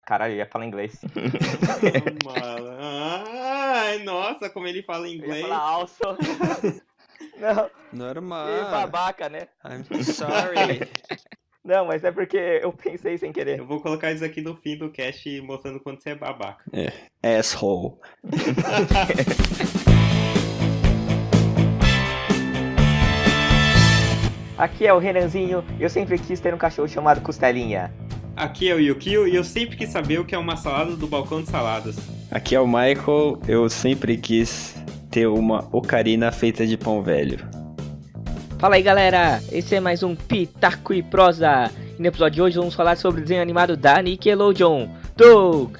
Caralho, eu ia falar inglês. Ai, nossa, como ele fala Eu ia inglês. falar also. Não, Normal. que babaca, né? I'm sorry. Não, mas é porque eu pensei sem querer. Eu vou colocar isso aqui no fim do cast mostrando quanto você é babaca. Asshole. Aqui é o Renanzinho e eu sempre quis ter um cachorro chamado Costelinha. Aqui é o Yukio e eu sempre quis saber o que é uma salada do balcão de saladas. Aqui é o Michael, eu sempre quis ter uma ocarina feita de pão velho. Fala aí galera, esse é mais um Pitaco e Prosa. E no episódio de hoje vamos falar sobre o desenho animado da Nickelodeon, Doug.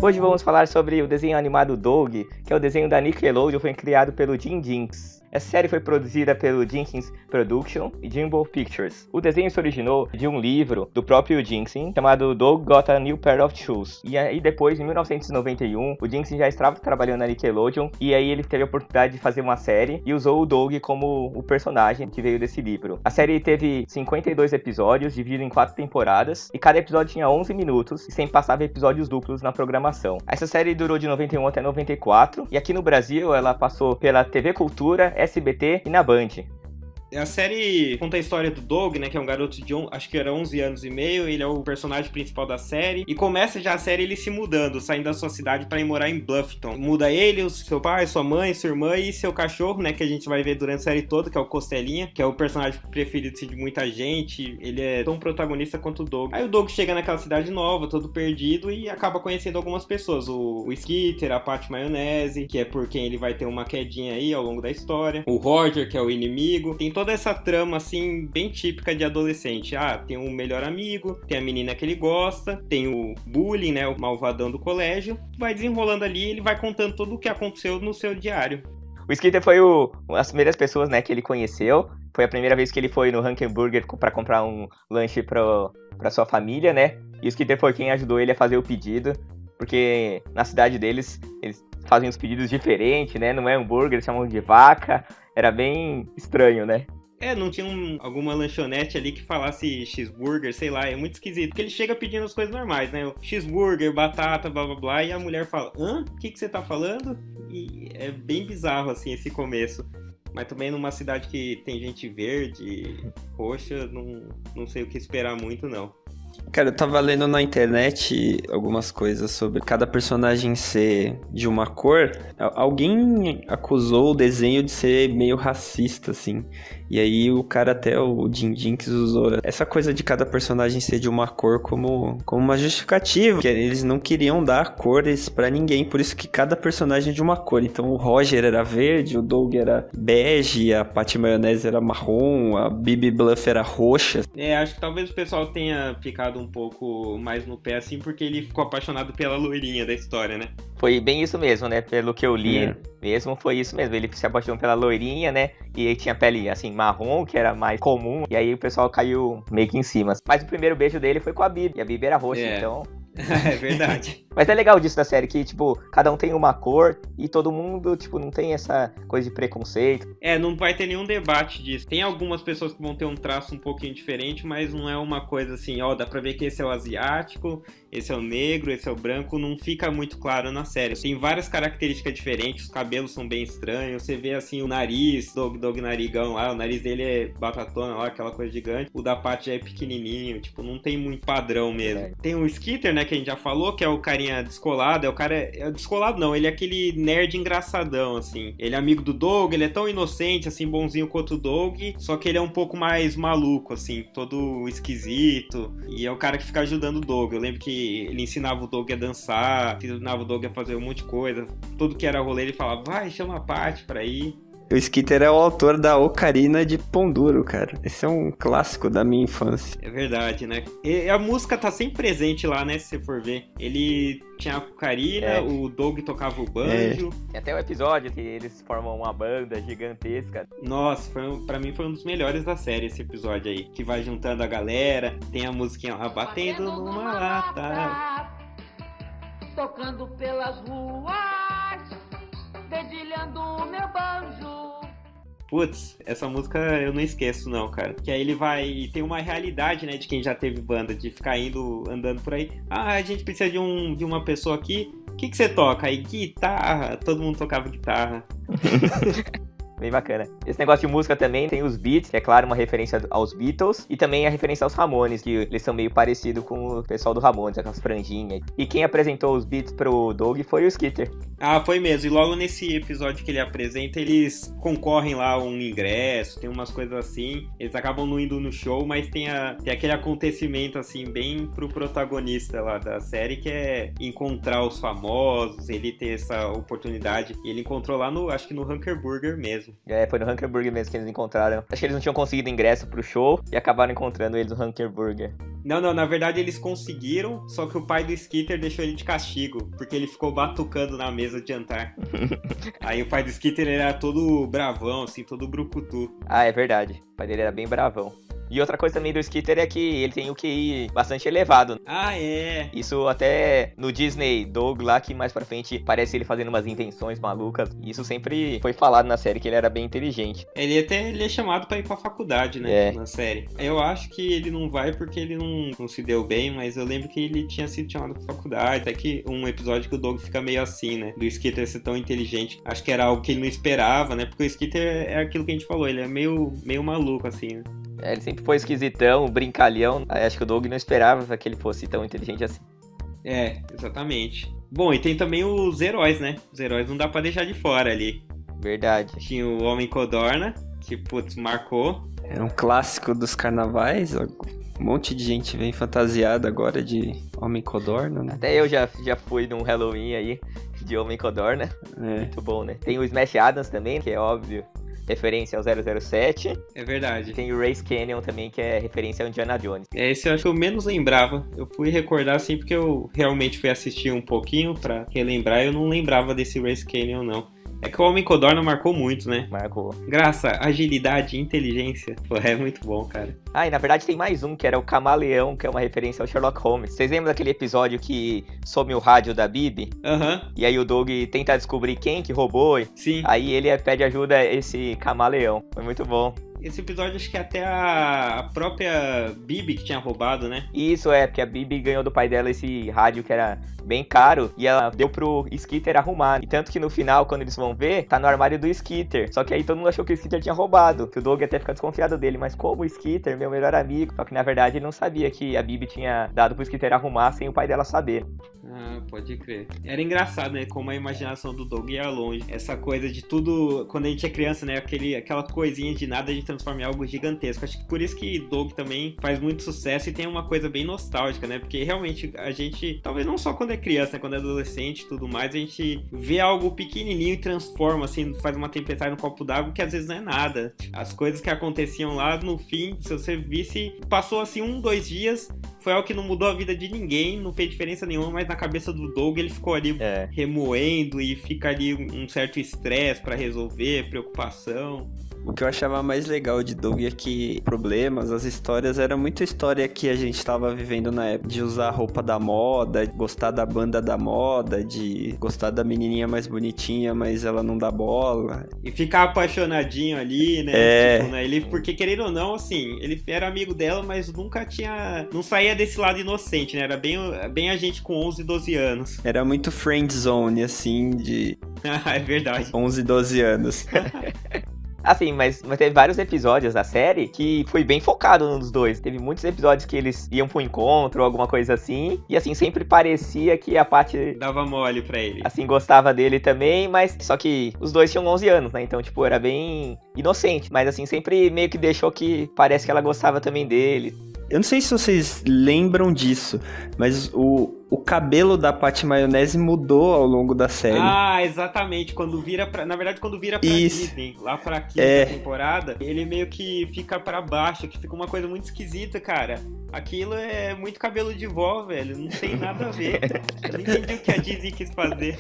Hoje vamos falar sobre o desenho animado Doug, que é o desenho da Nickelodeon, foi criado pelo Jim Jinx. Essa série foi produzida pelo Jenkins Production e Jimbo Pictures. O desenho se originou de um livro do próprio Jenkins, chamado Doug Got a New Pair of Shoes. E aí depois, em 1991, o Jenkins já estava trabalhando na Nickelodeon, e aí ele teve a oportunidade de fazer uma série e usou o Doug como o personagem que veio desse livro. A série teve 52 episódios, dividido em 4 temporadas, e cada episódio tinha 11 minutos, e sempre passava episódios duplos na programação. Essa série durou de 91 até 94, e aqui no Brasil ela passou pela TV Cultura, SBT e na Band. A série conta a história do Doug, né, que é um garoto de, acho que era 11 anos e meio, ele é o personagem principal da série, e começa já a série ele se mudando, saindo da sua cidade para ir morar em Bluffton. Muda ele, o seu pai, sua mãe, sua irmã e seu cachorro, né, que a gente vai ver durante a série toda, que é o Costelinha, que é o personagem preferido de muita gente, ele é tão protagonista quanto o Doug. Aí o Doug chega naquela cidade nova, todo perdido, e acaba conhecendo algumas pessoas, o Skitter, a Patty Maionese, que é por quem ele vai ter uma quedinha aí ao longo da história, o Roger, que é o inimigo, tem toda essa trama, assim, bem típica de adolescente. Tem um melhor amigo, tem a menina que ele gosta, tem o bullying, né, o malvadão do colégio. Vai desenrolando ali, ele vai contando tudo o que aconteceu no seu diário. O Skitter foi as primeiras pessoas, né, que ele conheceu. Foi a primeira vez que ele foi no Rankenburger para comprar um lanche pra sua família, né? E o Skitter foi quem ajudou ele a fazer o pedido, porque na cidade deles, eles fazem os pedidos diferentes, né? Não é hambúrguer, eles chamam de vaca. Era bem estranho, né? Não tinha alguma lanchonete ali que falasse cheeseburger, sei lá, é muito esquisito. Porque ele chega pedindo as coisas normais, né? O cheeseburger, batata, blá blá blá, e a mulher fala, hã? O que você tá falando? E é bem bizarro, assim, esse começo. Mas também numa cidade que tem gente verde, roxa, não sei o que esperar muito, não. Cara, eu tava lendo na internet algumas coisas sobre cada personagem ser de uma cor. Alguém acusou o desenho de ser meio racista, assim. E aí o cara, até o Jim Jinx, usou essa coisa de cada personagem ser de uma cor como uma justificativa. Que eles não queriam dar cores pra ninguém, por isso que cada personagem é de uma cor. Então o Roger era verde, o Doug era bege, a Patty Maionese era marrom, a Bibi Bluff era roxa. Acho que talvez o pessoal tenha ficado um pouco mais no pé, assim, porque ele ficou apaixonado pela loirinha da história, né? Foi bem isso mesmo, né? Pelo que eu li mesmo, foi isso mesmo. Ele se apaixonou pela loirinha, né? E ele tinha pele, assim, marrom, que era mais comum. E aí o pessoal caiu meio que em cima. Mas o primeiro beijo dele foi com a Bibi. E a Bibi era roxa, então... É verdade. Mas é legal disso da série, que, tipo, cada um tem uma cor e todo mundo, tipo, não tem essa coisa de preconceito. Não vai ter nenhum debate disso. Tem algumas pessoas que vão ter um traço um pouquinho diferente, mas não é uma coisa assim, dá pra ver que esse é o asiático, esse é o negro, esse é o branco, não fica muito claro na série. Tem várias características diferentes, os cabelos são bem estranhos, você vê assim o nariz, Doug narigão lá, o nariz dele é batatona lá, aquela coisa gigante, o da Patty já é pequenininho, tipo, não tem muito padrão mesmo. Tem o Skitter, né, que a gente já falou, que é o carinha descolado, descolado não, ele é aquele nerd engraçadão, assim. Ele é amigo do Doug, ele é tão inocente, assim, bonzinho quanto o Doug, só que ele é um pouco mais maluco, assim, todo esquisito, e é o cara que fica ajudando o Doug. Eu lembro que ele ensinava o Doug a dançar, ensinava o Doug a fazer um monte de coisa, tudo que era rolê ele falava, vai, chama a Patty pra ir. O Skitter é o autor da Ocarina de Pão Duro, cara. Esse é um clássico da minha infância. É verdade, né? E a música tá sempre presente lá, né? Se você for ver. Ele tinha a Ocarina, o Doug tocava o banjo. Tem até um episódio que eles formam uma banda gigantesca. Nossa, pra mim foi um dos melhores da série esse episódio aí. Que vai juntando a galera, tem a musiquinha lá, batendo numa lata. Tocando pelas ruas, dedilhando o meu banjo. Putz, essa música eu não esqueço não, cara. Que aí ele vai... Tem uma realidade, né, de quem já teve banda, de ficar andando por aí. Ah, a gente precisa de uma pessoa aqui. O que você toca? Aí, guitarra. Todo mundo tocava guitarra. Bem bacana. Esse negócio de música também tem os Beats, que é claro uma referência aos Beatles, e também a referência aos Ramones, que eles são meio parecidos com o pessoal do Ramones, aquelas franjinhas. E quem apresentou os Beats pro Doug foi o Skeeter. Ah, foi mesmo. E logo nesse episódio que ele apresenta, eles concorrem lá a um ingresso, tem umas coisas assim. Eles acabam não indo no show, mas tem aquele acontecimento, assim, bem pro protagonista lá da série, que é encontrar os famosos, ele ter essa oportunidade. E ele encontrou lá acho que no Hunker Burger mesmo. Foi no Hunker Burger mesmo que eles encontraram. Acho que eles não tinham conseguido ingresso pro show e acabaram encontrando eles no Hunker Burger. Não, na verdade eles conseguiram, só que o pai do Skeeter deixou ele de castigo, porque ele ficou batucando na mesa de jantar. Aí o pai do Skeeter era todo bravão, assim, todo brucutu. Ah, é verdade. O pai dele era bem bravão. E outra coisa também do Skeeter é que ele tem o QI bastante elevado. Ah, é? Isso até no Disney Dog lá, que mais pra frente parece ele fazendo umas invenções malucas. Isso sempre foi falado na série, que ele era bem inteligente. Ele é chamado pra ir pra faculdade, né? Na série. Eu acho que ele não vai porque ele não se deu bem, mas eu lembro que ele tinha sido chamado pra faculdade. Até que um episódio que o Doug fica meio assim, né? Do Skeeter ser tão inteligente. Acho que era algo que ele não esperava, né? Porque o Skeeter é aquilo que a gente falou, ele é meio maluco, assim, né? Ele sempre foi esquisitão, brincalhão. Acho que o Doug não esperava que ele fosse tão inteligente assim. É, exatamente. Bom, e tem também os heróis, né? Os heróis não dá pra deixar de fora ali. Verdade. Tinha o Homem Codorna, que, putz, marcou. É um clássico dos carnavais. Um monte de gente vem fantasiada agora de Homem Codorna, né? Até eu já fui num Halloween aí de Homem Codorna. Muito bom, né? Tem o Smash Adams também, que é óbvio. Referência ao 007. É verdade. Tem o Race Canyon também, que é referência ao Indiana Jones. Esse eu acho que eu menos lembrava. Eu fui recordar assim porque eu realmente fui assistir um pouquinho pra relembrar. Eu não lembrava desse Race Canyon, não. É que o Homem Codorna marcou muito, né? Marcou. Graça, agilidade, inteligência. Pô, é muito bom, cara. Ah, e na verdade tem mais um, que era o Camaleão, que é uma referência ao Sherlock Holmes. Vocês lembram daquele episódio que some o rádio da Bibi? Aham. E aí o Doug tenta descobrir quem que roubou. Sim. Aí ele pede ajuda a esse camaleão. Foi muito bom. Esse episódio acho que até a própria Bibi que tinha roubado, né? Isso porque a Bibi ganhou do pai dela esse rádio que era bem caro e ela deu pro Skeeter arrumar. E tanto que no final, quando eles vão ver, tá no armário do Skeeter. Só que aí todo mundo achou que o Skeeter tinha roubado, que o Doug até fica desconfiado dele. Mas como o Skeeter, meu melhor amigo? Só que na verdade ele não sabia que a Bibi tinha dado pro Skeeter arrumar sem o pai dela saber. Ah, pode crer. Era engraçado, né? Como a imaginação do Doug ia longe. Essa coisa de tudo, quando a gente é criança, né? Aquela coisinha de nada a gente transforma em algo gigantesco. Acho que por isso que Doug também faz muito sucesso e tem uma coisa bem nostálgica, né? Porque realmente a gente, talvez não só quando é criança, né? Quando é adolescente e tudo mais, a gente vê algo pequenininho e transforma, assim, faz uma tempestade no copo d'água que às vezes não é nada. As coisas que aconteciam lá, no fim, se você visse, passou assim 1-2 dias, foi algo que não mudou a vida de ninguém, não fez diferença nenhuma, mas na cabeça do Doug ele ficou ali remoendo e fica ali um certo estresse pra resolver, preocupação. O que eu achava mais legal de Doug é que problemas, as histórias, era muita história que a gente tava vivendo na época. De usar a roupa da moda, de gostar da banda da moda, de gostar da menininha mais bonitinha, mas ela não dá bola. E ficar apaixonadinho ali, né? Tipo, né? Ele, porque querendo ou não, assim, ele era amigo dela, mas nunca tinha... Não saía desse lado inocente, né? Era bem a gente com 11, 12 anos. Era muito friend zone, assim, de... É verdade. 11, 12 anos. Assim, mas teve vários episódios da série que foi bem focado nos dois. Teve muitos episódios que eles iam pro encontro ou alguma coisa assim. E assim, sempre parecia que a Patty... dava mole pra ele. Assim, gostava dele também, mas... Só que os dois tinham 11 anos, né? Então, tipo, era bem inocente. Mas assim, sempre meio que deixou que parece que ela gostava também dele. Eu não sei se vocês lembram disso, mas o cabelo da Patty Maionese mudou ao longo da série. Ah, exatamente. Quando vira pra Disney, lá pra quinta temporada, ele meio que fica pra baixo, que fica uma coisa muito esquisita, cara. Aquilo é muito cabelo de vó, velho. Não tem nada a ver. Eu não entendi o que a Disney quis fazer.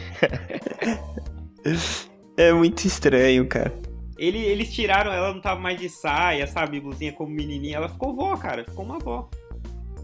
É muito estranho, cara. Eles tiraram, ela não tava mais de saia, sabe, blusinha como menininha, ela ficou vó, cara, ficou uma vó.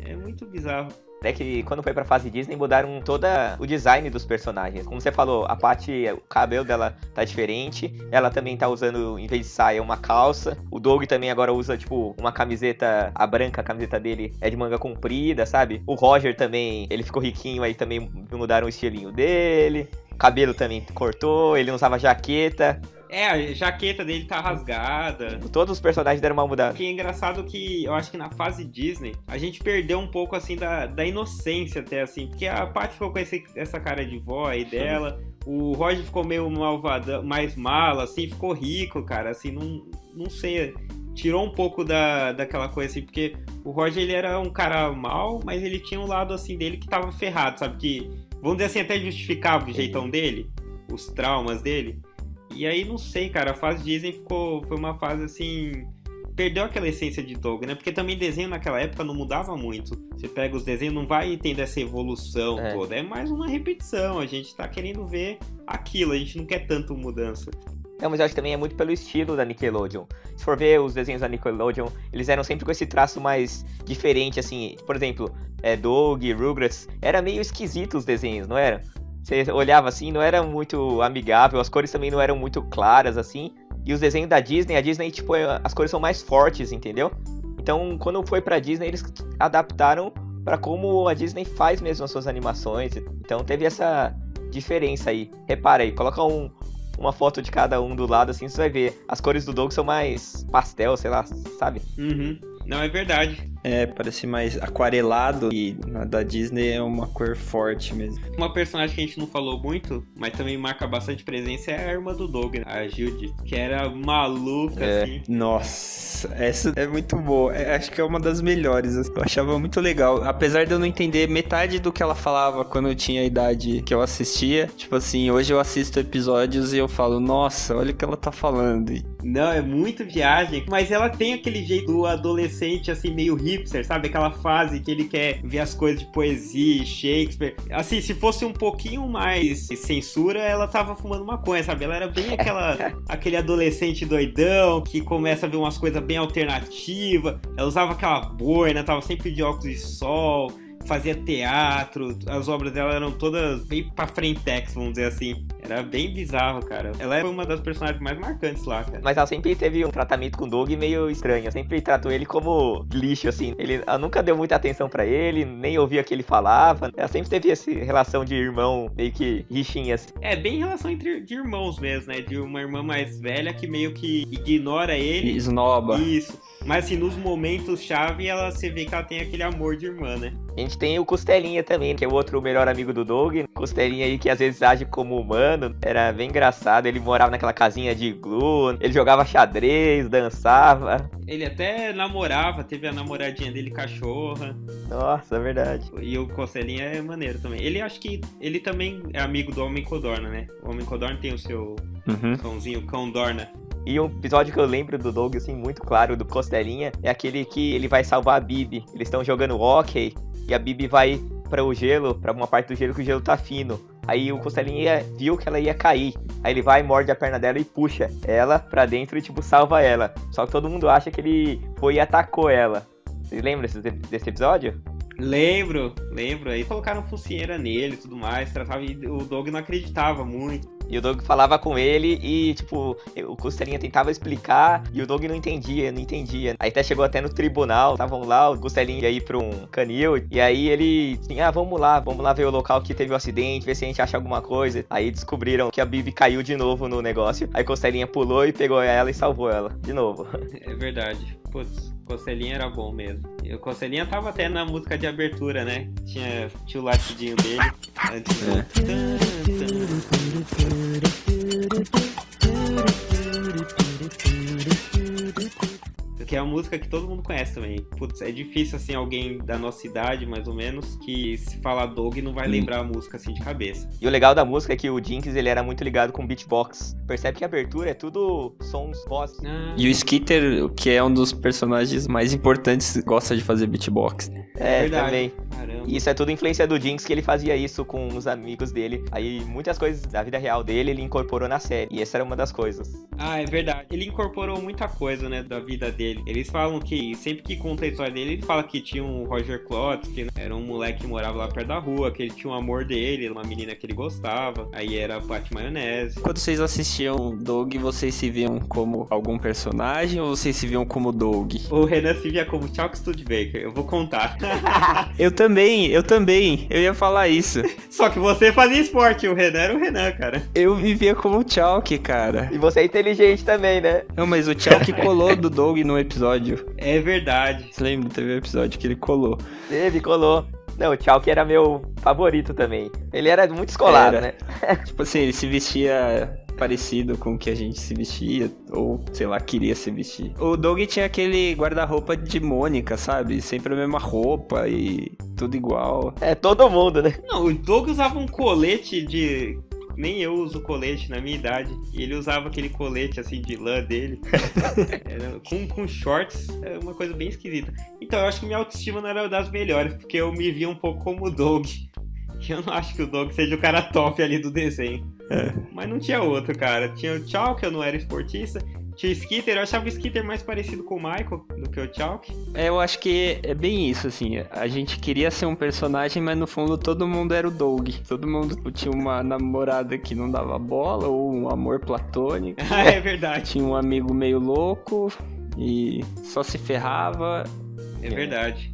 É muito bizarro. É que quando foi pra fase Disney, mudaram todo o design dos personagens. Como você falou, a Patty, o cabelo dela tá diferente. Ela também tá usando, em vez de saia, uma calça. O Doug também agora usa, tipo, uma camiseta, a branca, a camiseta dele é de manga comprida, sabe? O Roger também, ele ficou riquinho, aí também mudaram o estilinho dele. O cabelo também cortou, ele não usava jaqueta. A jaqueta dele tá rasgada. Todos os personagens deram uma mudada. O que é engraçado que eu acho que na fase Disney a gente perdeu um pouco assim da inocência até assim, porque a Patty ficou com essa cara de vó aí dela, o Roger ficou meio malvadão, mais mala, assim, ficou rico, cara, assim, não sei, tirou um pouco daquela coisa assim, porque o Roger ele era um cara mau, mas ele tinha um lado assim dele que tava ferrado, sabe, que, vamos dizer assim, até justificava o jeitão dele, os traumas dele. E aí, não sei, cara, a fase Disney foi uma fase assim... Perdeu aquela essência de Doug, né? Porque também desenho naquela época não mudava muito. Você pega os desenhos, não vai tendo essa evolução toda. É mais uma repetição, a gente tá querendo ver aquilo, a gente não quer tanto mudança. Não, mas eu acho que também é muito pelo estilo da Nickelodeon. Se for ver os desenhos da Nickelodeon, eles eram sempre com esse traço mais diferente, assim. Por exemplo, Doug, Rugrats, era meio esquisito os desenhos, não era? Você olhava assim, não era muito amigável, as cores também não eram muito claras, assim. E os desenhos da Disney, a Disney, tipo, as cores são mais fortes, entendeu? Então, quando foi pra Disney, eles adaptaram pra como a Disney faz mesmo as suas animações. Então, teve essa diferença aí. Repara aí, coloca uma foto de cada um do lado, assim, você vai ver. As cores do Doug são mais pastel, sei lá, sabe? Uhum. Não, é verdade. Parece mais aquarelado e na da Disney é uma cor forte mesmo. Uma personagem que a gente não falou muito, mas também marca bastante presença, é a irmã do Doug, né? A Judith, que era maluca, assim. Nossa, essa é muito boa. Acho que é uma das melhores. Eu achava muito legal. Apesar de eu não entender metade do que ela falava quando eu tinha a idade que eu assistia. Tipo assim, hoje eu assisto episódios e eu falo, nossa, olha o que ela tá falando. Não, é muito viagem, mas ela tem aquele jeito do adolescente, assim, meio hipster, sabe? Aquela fase que ele quer ver as coisas de poesia, Shakespeare. Assim, se fosse um pouquinho mais censura, ela tava fumando maconha, sabe? Ela era bem aquele adolescente doidão, que começa a ver umas coisas bem alternativas. Ela usava aquela boina, tava sempre de óculos de sol, fazia teatro, as obras dela eram todas bem pra frentex, vamos dizer assim. Era bem bizarro, cara. Ela era uma das personagens mais marcantes lá, cara. Mas ela sempre teve um tratamento com o Doug meio estranho. Sempre tratou ele como lixo, assim. Ela nunca deu muita atenção pra ele, nem ouvia o que ele falava. Ela sempre teve essa relação de irmão meio que rixinha, assim. Bem relação de irmãos mesmo, né? De uma irmã mais velha que meio que ignora ele. Esnoba. Isso. Mas assim, nos momentos-chave, você vê que ela tem aquele amor de irmã, né? A gente tem o Costelinha também, que é o outro melhor amigo do Doug. Costelinha aí que às vezes age como humano. Era bem engraçado. Ele morava naquela casinha de iglu. Ele jogava xadrez, dançava. Ele até namorava, teve a namoradinha dele, cachorra. Nossa, é verdade. E o Costelinha é maneiro também. Ele acho que ele também é amigo do Homem Codorna, né? O Homem Codorna tem o seu cãozinho, Cão Dorna. E um episódio que eu lembro do Doug, assim, muito claro, do Costelinha, é aquele que ele vai salvar a Bibi. Eles estão jogando hóquei e a Bibi vai para o gelo, para uma parte do gelo que o gelo tá fino. Aí o Costelinha viu que ela ia cair. Aí ele vai, morde a perna dela e puxa ela pra dentro e, tipo, salva ela. Só que todo mundo acha que ele foi e atacou ela. Vocês lembram desse episódio? Lembro. Aí colocaram focinheira nele e tudo mais. O Doug não acreditava muito. E o Doug falava com ele e, tipo, o Costelinha tentava explicar e o Doug não entendia. Aí até chegou até no tribunal, estavam lá, o Costelinha ia ir pra um canil. E aí ele, assim, vamos lá ver o local que teve o acidente, ver se a gente acha alguma coisa. Aí descobriram que a Bibi caiu de novo no negócio. Aí o Costelinha pulou e pegou ela e salvou ela, de novo. É verdade. Putz, o Costelinha era bom mesmo. E o Costelinha tava até na música de abertura, né? Tinha o latidinho dele. Antes que é uma música que todo mundo conhece também. Putz, é difícil, assim, alguém da nossa idade, mais ou menos, que se falar Doug não vai lembrar a música, assim, de cabeça. E o legal da música é que o Jinx, ele era muito ligado com beatbox. Percebe que a abertura é tudo sons, voz. E o Skitter, que é um dos personagens mais importantes, gosta de fazer beatbox. É, verdade. também. Caramba. E isso é tudo influência do Jinx, que ele fazia isso com os amigos dele. Aí muitas coisas da vida real dele ele incorporou na série. E essa era uma das coisas. Ah, é verdade. Ele incorporou muita coisa, né, da vida dele. Eles falam que, sempre que conta a história dele, ele fala que tinha um Roger Klotz, que era um moleque que morava lá perto da rua, que ele tinha um amor dele, uma menina que ele gostava. Aí era a Pat Maionese. Quando vocês assistiam Doug, vocês se viam como algum personagem ou vocês se viam como Doug? O Renan se via como Chalk Studebaker, eu vou contar. Eu também. Eu ia falar isso. Só que você fazia esporte, o Renan era o Renan, cara. Eu vivia como Chalk, cara. E você é inteligente também, né? Não, mas o Chalk colou do Doug no episódio. É verdade. Você lembra? Teve um episódio que ele colou. Teve, colou. Não, o Chalk era meu favorito também. Ele era muito escolado, Era. né? Tipo assim, ele se vestia parecido com o que a gente se vestia, ou, sei lá, queria se vestir. O Doug tinha aquele guarda-roupa de Mônica, sabe? Sempre a mesma roupa e tudo igual. É todo mundo, né? Não, o Doug usava um colete de... Nem eu uso colete na minha idade. E ele usava aquele colete assim de lã dele. Era com shorts. É uma coisa bem esquisita. Então eu acho que minha autoestima não era das melhores. Porque eu me via um pouco como o Doug. E eu não acho que o Doug seja o cara top ali do desenho. Mas não tinha outro, cara. Tinha o Chalk, eu não era esportista. Tinha o Skitter, eu achava o Skitter mais parecido com o Michael do que o Chalk. Eu acho que é bem isso, assim. A gente queria ser um personagem, mas no fundo todo mundo era o Doug. Todo mundo tinha uma namorada que não dava bola, ou um amor platônico. Ah, é verdade. Tinha um amigo meio louco e só se ferrava. É verdade.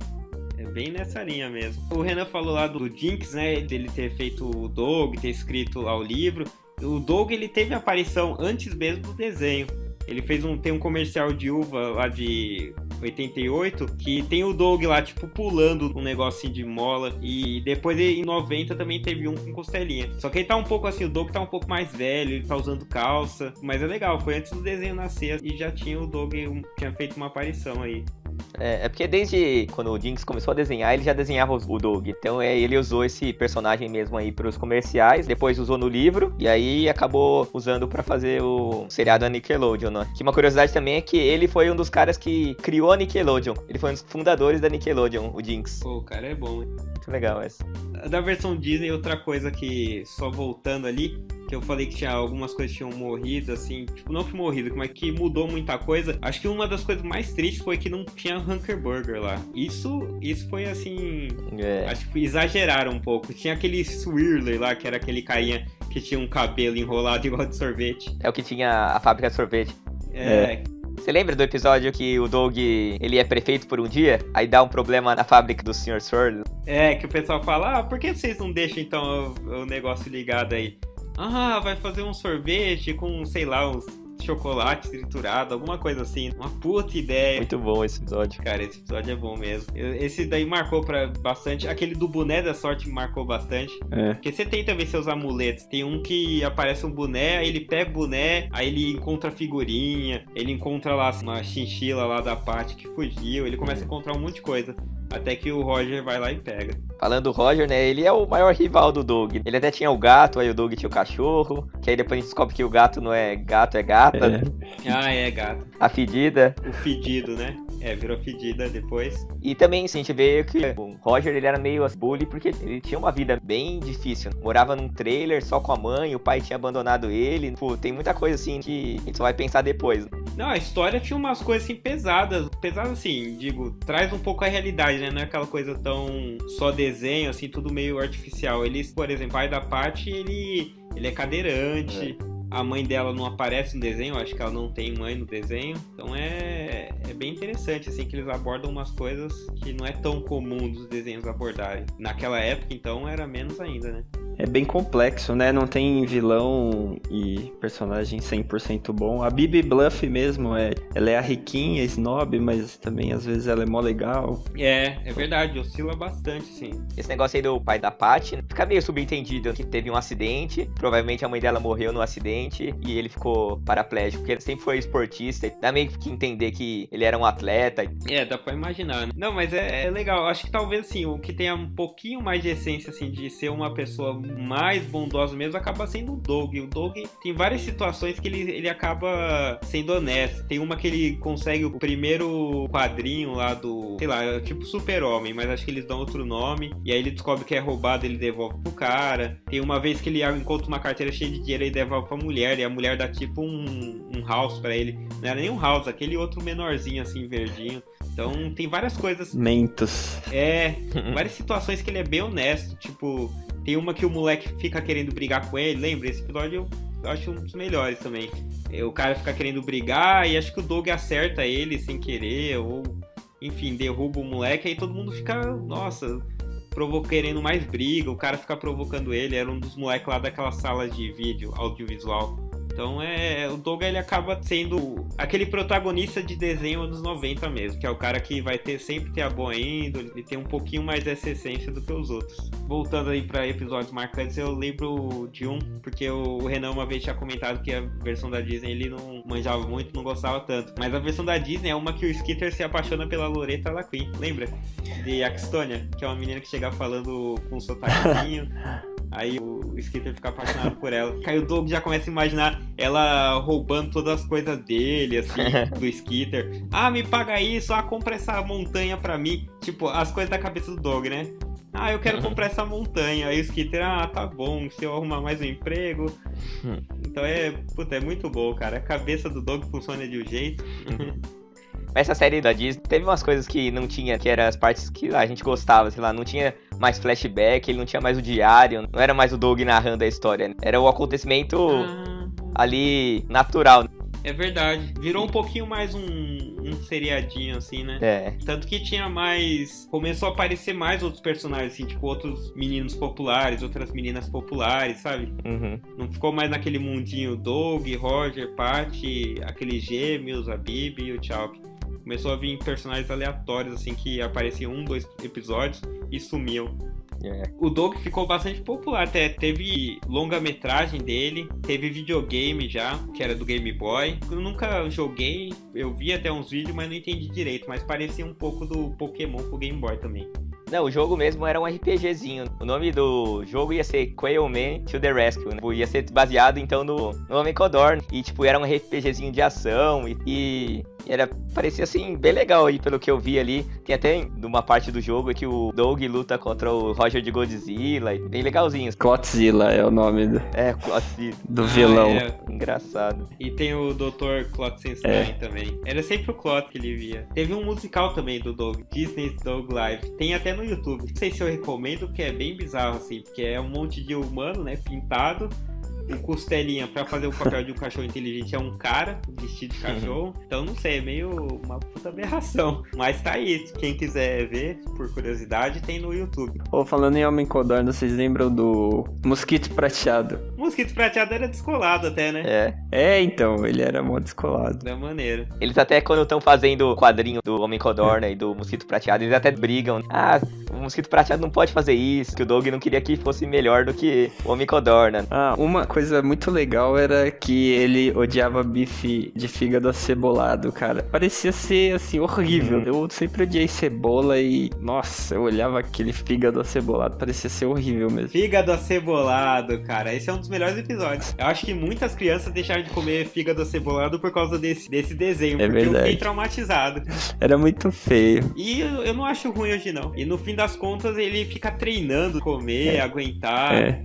É bem nessa linha mesmo. O Renan falou lá do Jinx, né? Dele ter feito o Doug, ter escrito lá o livro. O Doug, ele teve aparição antes mesmo do desenho. Ele tem um comercial de uva lá de 88, que tem o Doug lá, tipo, pulando um negocinho de mola. E depois, em 90, também teve um com costelinha. Só que ele tá um pouco assim, o Doug tá um pouco mais velho, ele tá usando calça. Mas é legal, foi antes do desenho nascer e já tinha o Doug, tinha feito uma aparição aí. É porque desde quando o Jinx começou a desenhar, ele já desenhava o Doug. Então ele usou esse personagem mesmo aí pros comerciais, depois usou no livro, e aí acabou usando pra fazer o seriado da Nickelodeon, né? Que uma curiosidade também é que ele foi um dos caras que criou a Nickelodeon. Ele foi um dos fundadores da Nickelodeon, o Jinx. Pô, o cara é bom, hein? Muito legal essa. Da versão Disney, outra coisa que, só voltando ali, que eu falei que tinha algumas coisas que tinham morrido, assim, tipo, não que morrido, mas que mudou muita coisa. Acho que uma das coisas mais tristes foi que não tinha Hunker Burger lá. Isso foi assim, acho que exageraram um pouco. Tinha aquele Swirler lá, que era aquele carinha que tinha um cabelo enrolado igual de sorvete. É o que tinha a fábrica de sorvete. É. Você lembra do episódio que o Doug, ele é prefeito por um dia? Aí dá um problema na fábrica do Sr. Swirl? É, que o pessoal fala, por que vocês não deixam então o negócio ligado aí? Ah, vai fazer um sorvete com, sei lá, uns chocolate triturado, alguma coisa assim. Uma puta ideia. Muito bom esse episódio. Cara, esse episódio é bom mesmo. Esse daí marcou bastante. Aquele do boné da sorte me marcou bastante. Porque você tenta ver seus amuletos. Tem um que aparece um boné, aí ele pega o boné, aí ele encontra figurinha, ele encontra lá uma chinchila lá da parte que fugiu, ele começa a encontrar um monte de coisa. Até que o Roger vai lá e pega. Falando do Roger, né, ele é o maior rival do Doug. Ele até tinha o gato, aí o Doug tinha o cachorro. Que aí depois a gente descobre que o gato não é gato, é gata. Né? Ah, é gato. A fedida. O fedido, né? Virou fedida depois. E também, assim, a gente vê que o Roger, ele era meio bully porque ele tinha uma vida bem difícil. Morava num trailer só com a mãe, o pai tinha abandonado ele. Pô, tem muita coisa, assim, que a gente só vai pensar depois. Não, a história tinha umas coisas, assim, pesadas. Pesadas, assim, digo, traz um pouco a realidade, né? Não é aquela coisa tão só desenho, assim, tudo meio artificial. Ele, por exemplo, o pai da Patty, ele é cadeirante. A mãe dela não aparece no desenho, acho que ela não tem mãe no desenho. Então é bem interessante, assim, que eles abordam umas coisas que não é tão comum dos desenhos abordarem. Naquela época, então, era menos ainda, né? É bem complexo, né? Não tem vilão e personagem 100% bom. A Bibi Bluff mesmo, ela é a riquinha, snob, mas também às vezes ela é mó legal. É verdade, oscila bastante, sim. Esse negócio aí do pai da Patty, fica meio subentendido que teve um acidente, provavelmente a mãe dela morreu no acidente e ele ficou paraplégico, porque ele sempre foi esportista, dá meio que entender que ele era um atleta. Dá pra imaginar, né? Não, mas é legal, acho que talvez, assim, o que tenha um pouquinho mais de essência, assim, de ser uma pessoa mais bondoso mesmo acaba sendo o Doug. O Doug tem várias situações que ele acaba sendo honesto. Tem uma que ele consegue o primeiro quadrinho lá do, sei lá, é tipo Super-Homem, mas acho que eles dão outro nome. E aí ele descobre que é roubado, ele devolve pro cara. Tem uma vez que ele encontra uma carteira cheia de dinheiro e devolve pra mulher. E a mulher dá tipo um house pra ele. Não era nem um house, aquele outro menorzinho assim, verdinho. Então tem várias coisas. Mentos. Várias situações que ele é bem honesto. Tipo, tem uma que o moleque fica querendo brigar com ele. Lembra? Esse episódio eu acho um dos melhores também. O cara fica querendo brigar e acho que o Doug acerta ele sem querer. Ou, enfim, derruba o moleque. Aí todo mundo fica, nossa, querendo mais briga. O cara fica provocando ele. Era um dos moleques lá daquela sala de vídeo audiovisual. Então o Doug ele acaba sendo aquele protagonista de desenho anos 90 mesmo, que é o cara que vai sempre ter a boa índole, ele tem um pouquinho mais dessa essência do que os outros. Voltando aí pra episódios marcantes, eu lembro de um, porque o Renan uma vez tinha comentado que a versão da Disney ele não manjava muito, não gostava tanto. Mas a versão da Disney é uma que o Skeeter se apaixona pela Loretta Laquen, lembra? De Axtonia, que é uma menina que chega falando com um sotaquezinho. Aí o Skeeter fica apaixonado por ela. Aí o Doug já começa a imaginar ela roubando todas as coisas dele, assim, do Skeeter. Ah, me paga isso, compra essa montanha pra mim. Tipo, as coisas da cabeça do Doug, né? Ah, eu quero comprar essa montanha. Aí o Skeeter, tá bom, se eu arrumar mais um emprego. Então é muito bom, cara. A cabeça do Doug funciona de um jeito. Essa série da Disney teve umas coisas que não tinha, que eram as partes que a gente gostava, sei lá, não tinha mais flashback, ele não tinha mais o diário, não era mais o Doug narrando a história, né? Era o acontecimento ali natural. É verdade, virou um pouquinho mais um seriadinho assim, né? Tanto que tinha mais, começou a aparecer mais outros personagens, assim, tipo outros meninos populares, outras meninas populares, sabe? Não ficou mais naquele mundinho Doug, Roger, Patty, aqueles gêmeos, a Bibi e o Chalk. Começou a vir personagens aleatórios, assim, que apareciam 2 episódios e sumiam. O Doug ficou bastante popular, até teve longa-metragem dele, teve videogame já, que era do Game Boy. Eu nunca joguei, eu vi até uns vídeos, mas não entendi direito, mas parecia um pouco do Pokémon pro Game Boy também. Não, o jogo mesmo era um RPGzinho. O nome do jogo ia ser Quailman to the Rescue, né? Ia ser baseado, então, no Omicodorn. E, tipo, era um RPGzinho de ação e parecia, assim, bem legal aí, pelo que eu vi ali. Tem até uma parte do jogo que o Doug luta contra o Roger de Godzilla. Bem legalzinho. Clotzilla é o nome do vilão. Engraçado. E tem o Dr. Klotzenstein também. Era sempre o Klotz que ele via. Teve um musical também do Doug, Disney's Dog Live. Tem até no YouTube. Não sei se eu recomendo, porque é bem bizarro, assim. Porque é um monte de humano, né, pintado. O Costelinha, pra fazer o papel de um cachorro inteligente, é um cara vestido de cachorro. Então, não sei, é meio uma puta aberração. Mas tá aí, quem quiser ver, por curiosidade, tem no YouTube. Falando em Homem Codorna, vocês lembram do Mosquito Prateado? O Mosquito Prateado era descolado até, né? Então, ele era mó descolado. Da maneira. Eles até, quando estão fazendo o quadrinho do Homem Codorna e do Mosquito Prateado, eles até brigam. O Mosquito Prateado não pode fazer isso, que o Doug não queria que fosse melhor do que o Homem Codorna. Uma coisa muito legal era que ele odiava bife de fígado acebolado, cara. Parecia ser, assim, horrível. Eu sempre odiei cebola e, nossa, eu olhava aquele fígado acebolado, parecia ser horrível mesmo. Fígado acebolado, cara. Esse é um dos melhores episódios. Eu acho que muitas crianças deixaram de comer fígado acebolado por causa desse desenho, porque verdade. Eu fiquei traumatizado. Era muito feio. E eu não acho ruim hoje, não. E no fim das contas, ele fica treinando comer, aguentar.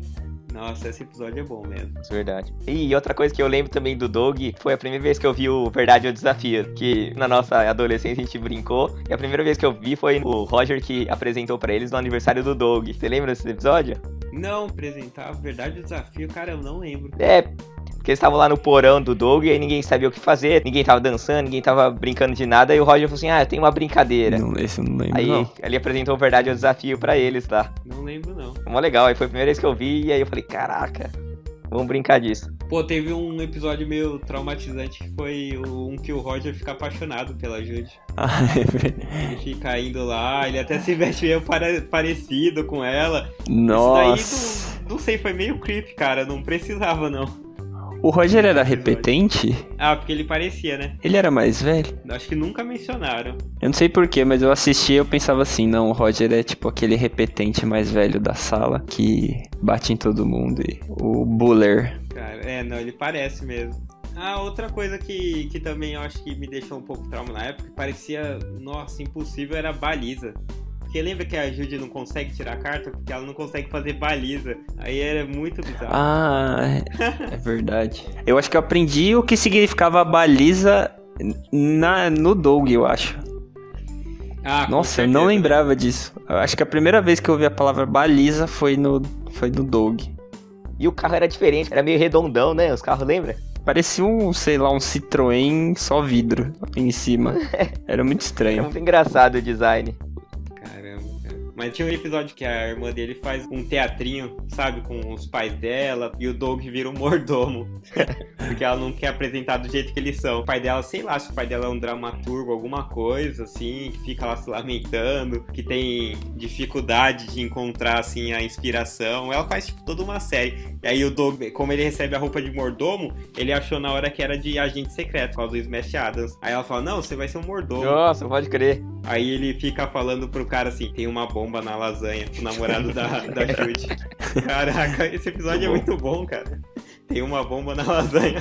Nossa, esse episódio é bom mesmo. É verdade. E outra coisa que eu lembro também do Doug, foi a primeira vez que eu vi o Verdade ou Desafio, que na nossa adolescência a gente brincou, e a primeira vez que eu vi foi o Roger que apresentou pra eles no aniversário do Doug. Você lembra desse episódio? Não, apresentar Verdade ou Desafio, cara, eu não lembro. Porque eles estavam lá no porão do Doug e aí ninguém sabia o que fazer, ninguém tava dançando, ninguém tava brincando de nada, e o Roger falou assim, tem uma brincadeira. Esse eu não lembro, aí não. Ele apresentou Verdade ou Desafio pra eles, tá? Não lembro, não. Foi mó legal, aí foi a primeira vez que eu vi, e aí eu falei, caraca, vamos brincar disso. Pô, teve um episódio meio traumatizante que foi um que o Roger fica apaixonado pela Judy. Ele fica indo lá, ele até se veste meio parecido com ela. Nossa. Isso daí, não sei, foi meio creepy, cara, não precisava, não. O Roger era repetente? Ah, porque ele parecia, né? Ele era mais velho? Acho que nunca mencionaram. Eu não sei porquê, mas eu assisti e eu pensava assim, não, o Roger é tipo aquele repetente mais velho da sala que bate em todo mundo. E o Buller. Cara, não, ele parece mesmo. Ah, outra coisa que também eu acho que me deixou um pouco trauma na época, parecia, nossa, impossível, era a baliza. Porque lembra que a Judy não consegue tirar a carta porque ela não consegue fazer baliza. Aí era muito bizarro. Ah, é verdade. Eu acho que eu aprendi o que significava baliza no Doug, eu acho. Ah, Nossa, eu não lembrava disso. Eu acho que a primeira vez que eu ouvi a palavra baliza foi no Doug. E o carro era diferente, era meio redondão, né? Os carros, lembra? Parecia um Citroën só vidro em cima. Era muito É estranho. muito engraçado o design. Caramba, cara. Mas tinha um episódio que a irmã dele faz um teatrinho, sabe? Com os pais dela. E o Doug vira um mordomo. Porque ela não quer apresentar do jeito que eles são. O pai dela, sei lá, se o pai dela é um dramaturgo, alguma coisa, assim. Que fica lá se lamentando. Que tem dificuldade de encontrar, assim, a inspiração. Ela faz, tipo, toda uma série. E aí o Doug, como ele recebe a roupa de mordomo, ele achou na hora que era de agente secreto, por causa do Smash Adams. Aí ela fala, não, você vai ser um mordomo. Nossa, pode crer. Aí ele fica falando pro cara assim, tem uma bomba na lasanha, o namorado da Judy. Caraca, esse episódio é muito bom, cara. Tem uma bomba na lasanha.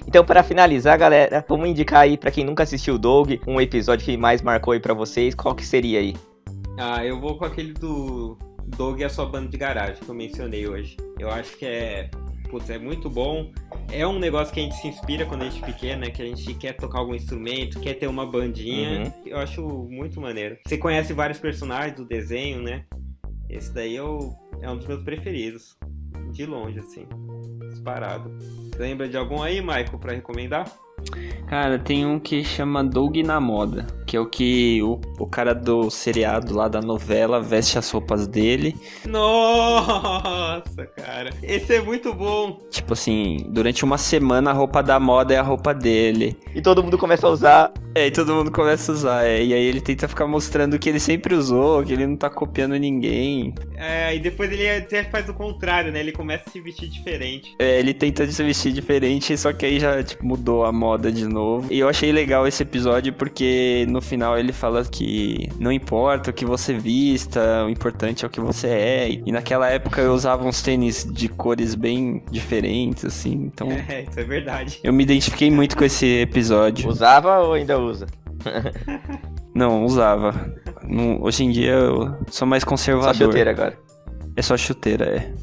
Então, para finalizar, galera, vamos indicar aí pra quem nunca assistiu o Doug, um episódio que mais marcou aí pra vocês. Qual que seria aí? Ah, eu vou com aquele do Doug e a sua banda de garagem, que eu mencionei hoje. Eu acho que é muito bom. É um negócio que a gente se inspira quando a gente é pequeno, né? Que a gente quer tocar algum instrumento, quer ter uma bandinha. Eu acho muito maneiro. Você conhece vários personagens do desenho, né? Esse daí é um dos meus preferidos. De longe, assim. Disparado. Você lembra de algum aí, Michael, pra recomendar? Cara, tem um que chama Doug na Moda, que é o que o cara do seriado lá da novela veste as roupas dele. Nossa, cara. Esse é muito bom. Tipo assim, durante uma semana a roupa da moda é a roupa dele. E todo mundo começa a usar. E todo mundo começa a usar, e aí ele tenta ficar mostrando que ele sempre usou, que ele não tá copiando ninguém. E depois ele até faz o contrário, né? Ele começa a se vestir diferente. Ele tenta se vestir diferente, só que aí já tipo, mudou a moda de novo. E eu achei legal esse episódio porque no final ele fala que não importa o que você vista, o importante é o que você é. E naquela época eu usava uns tênis de cores bem diferentes, assim, então... Isso é verdade. Eu me identifiquei muito com esse episódio. Usava ou ainda usa? Não, usava. Hoje em dia eu sou mais conservador. Só chuteira agora. É só chuteira, é.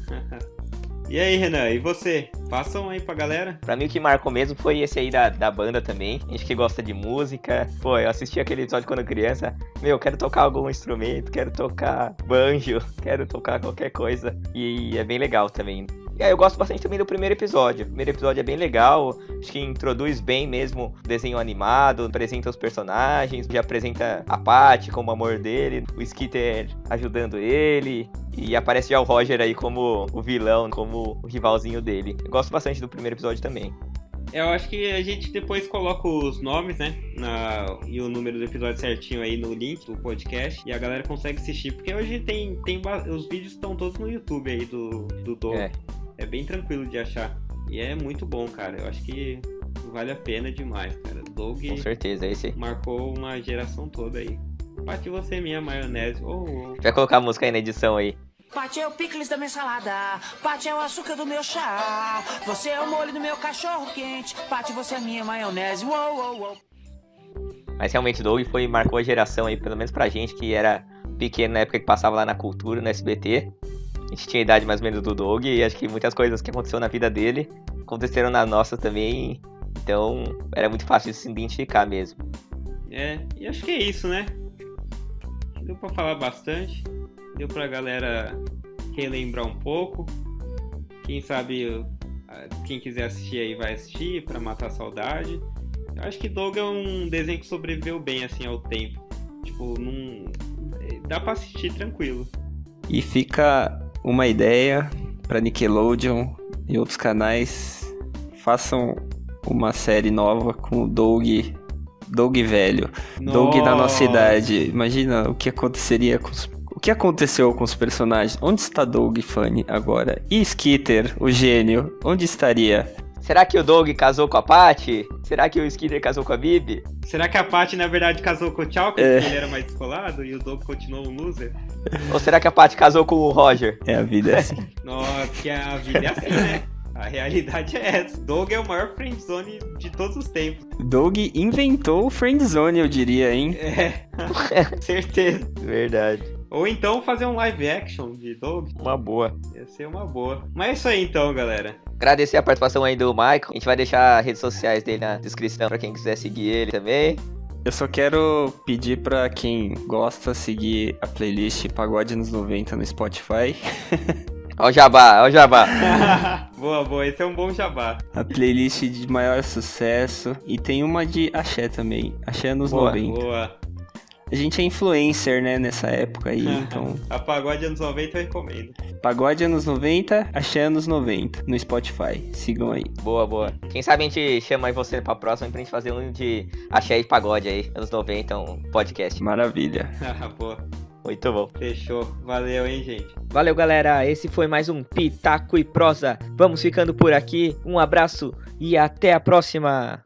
E aí, Renan, e você? Passam aí pra galera. Pra mim o que marcou mesmo foi esse aí da banda também. A gente que gosta de música. Pô, eu assisti aquele episódio quando criança. Meu, quero tocar algum instrumento, quero tocar banjo, quero tocar qualquer coisa. E é bem legal também. E aí eu gosto bastante também do primeiro episódio. O primeiro episódio é bem legal. Acho que introduz bem mesmo o desenho animado, apresenta os personagens, já apresenta a Patty como o amor dele, o Skeeter ajudando ele. E aparece já o Roger aí como o vilão, como o rivalzinho dele. Eu gosto bastante do primeiro episódio também. Eu acho que a gente depois coloca os nomes, né? E o número do episódio certinho aí no link do podcast. E a galera consegue assistir. Porque hoje os vídeos estão todos no YouTube aí do Doug. É bem tranquilo de achar. E é muito bom, cara. Eu acho que vale a pena demais, cara. Doug Com certeza, esse aí. Marcou uma geração toda aí. Pati, você, minha maionese. Vai colocar a música aí na edição aí. Pati é o picles da minha salada, Pati é o açúcar do meu chá, você é o molho do meu cachorro quente, Pati, você é minha maionese, uou, uou, uou. Mas realmente o Doug marcou a geração aí, pelo menos pra gente que era pequeno na época que passava lá na Cultura, no SBT. A gente tinha a idade mais ou menos do Doug e acho que muitas coisas que aconteceram na vida dele aconteceram na nossa também. Então era muito fácil de se identificar mesmo. E acho que é isso, né? Deu pra falar bastante. Deu pra galera relembrar um pouco. Quem sabe, quem quiser assistir aí vai assistir pra matar a saudade. Eu acho que Doug é um desenho que sobreviveu bem assim ao tempo. Tipo, dá pra assistir tranquilo. E fica uma ideia pra Nickelodeon e outros canais. Façam uma série nova com o Doug velho. Nossa. Doug na nossa idade. Imagina o que aconteceria com que aconteceu com os personagens? Onde está Doug Funny agora? E Skeeter, o gênio, onde estaria? Será que o Doug casou com a Patty? Será que o Skeeter casou com a Bibi? Será que a Patty, na verdade, casou com o Chalk, porque ele era mais descolado e o Doug continuou um loser? Ou será que a Patty casou com o Roger? É, a vida é assim. Nossa, que a vida é assim, né? A realidade é essa. Doug é o maior friendzone de todos os tempos. Doug inventou o friendzone, eu diria, hein? Certeza. Verdade. Ou então fazer um live action de Doug. Uma boa. Ia ser uma boa. Mas é isso aí então, galera. Agradecer a participação aí do Michael. A gente vai deixar as redes sociais dele na descrição pra quem quiser seguir ele também. Eu só quero pedir pra quem gosta seguir a playlist Pagode anos 90 no Spotify. Ó o jabá, ó o jabá. Boa. Esse é um bom jabá. A playlist de maior sucesso. E tem uma de axé também. Axé anos 90. Boa. A gente é influencer, né, nessa época aí, então... A Pagode anos 90 eu recomendo. Pagode anos 90, axé anos 90, no Spotify. Sigam aí. Boa. Quem sabe a gente chama aí você pra próxima pra gente fazer um de axé e pagode aí, anos 90, um podcast. Maravilha. Boa. Muito bom. Fechou. Valeu, hein, gente. Valeu, galera. Esse foi mais um Pitaco e Prosa. Vamos ficando por aqui. Um abraço e até a próxima.